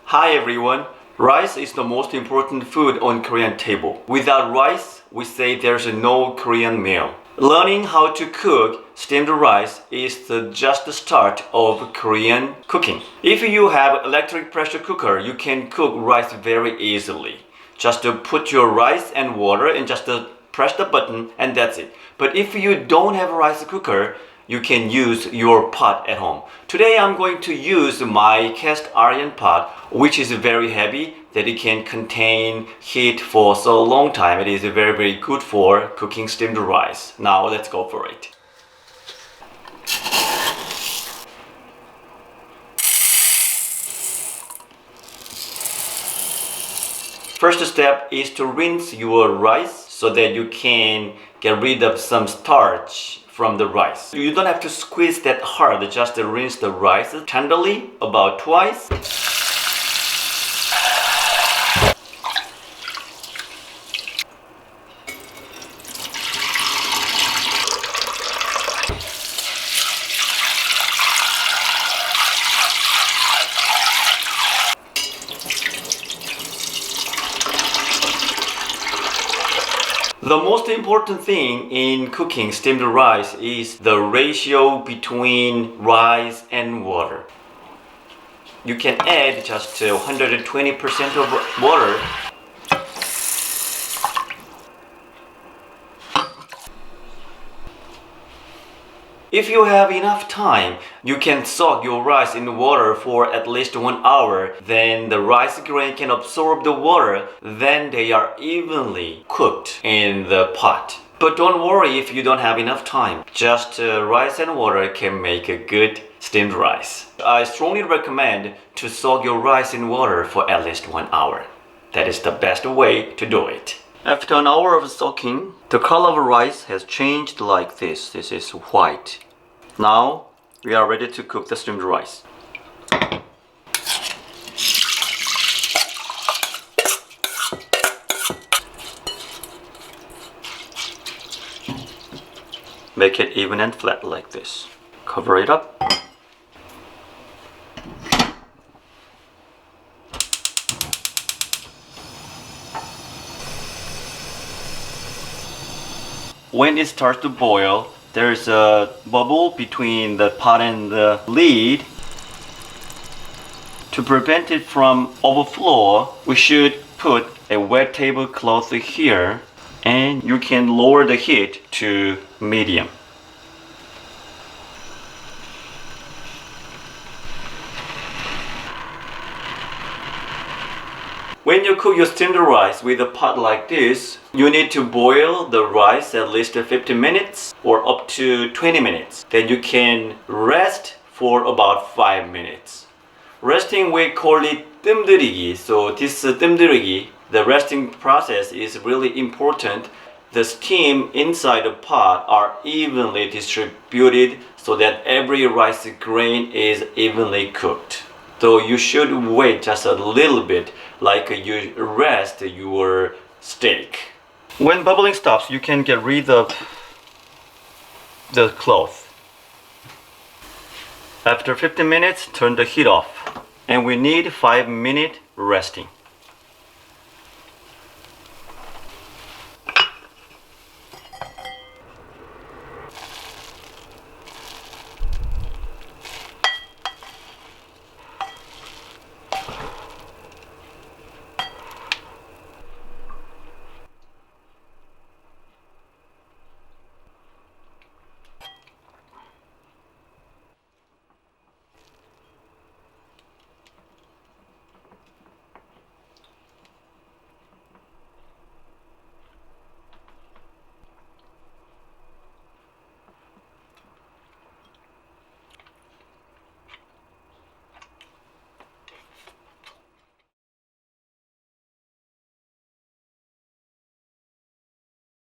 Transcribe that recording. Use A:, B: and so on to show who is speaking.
A: Hi everyone. Rice is the most important food on Korean table. Without rice, we say there's no Korean meal. Learning how to cook steamed rice is just the start of Korean cooking. If you have electric pressure cooker, you can cook rice very easily. Just put your rice and water and just press the button and that's it. But if you don't have a rice cooker, you can use your pot at home. Today I'm going to use my cast iron pot, which is very heavy, that it can contain heat for so long time. It is very good for cooking steamed rice. Now let's go for it. First step is to rinse your rice so that you can get rid of some starch from the rice. You don't have to squeeze that hard, just rinse the rice tenderly about twice. The most important thing in cooking steamed rice is the ratio between rice and water. You can add just 120% of water. If you have enough time, you can soak your rice in water for at least 1 hour. Then the rice grain can absorb the water. Then they are evenly cooked in the pot. But don't worry if you don't have enough time. Just rice and water can make a good steamed rice. I strongly recommend to soak your rice in water for at least 1 hour. That is the best way to do it. After an hour of soaking, the color of rice has changed like this. This is white. Now we are ready to cook the steamed rice. Make it even and flat like this. Cover it up. When it starts to boil, there's a bubble between the pot and the lid. To prevent it from overflow, we should put a wet tablecloth here, and you can lower the heat to medium. When you cook your steamed rice with a pot like this, you need to boil the rice at least 15 minutes or up to 20 minutes. Then you can rest for about 5 minutes. Resting, we call it 뜸들이기. So this 뜸들이기, the resting process is really important. The steam inside the pot are evenly distributed so that every rice grain is evenly cooked. So you should wait just a little bit, like you rest your steak. When bubbling stops, you can get rid of the cloth. After 15 minutes, turn the heat off. And we need 5 minutes resting.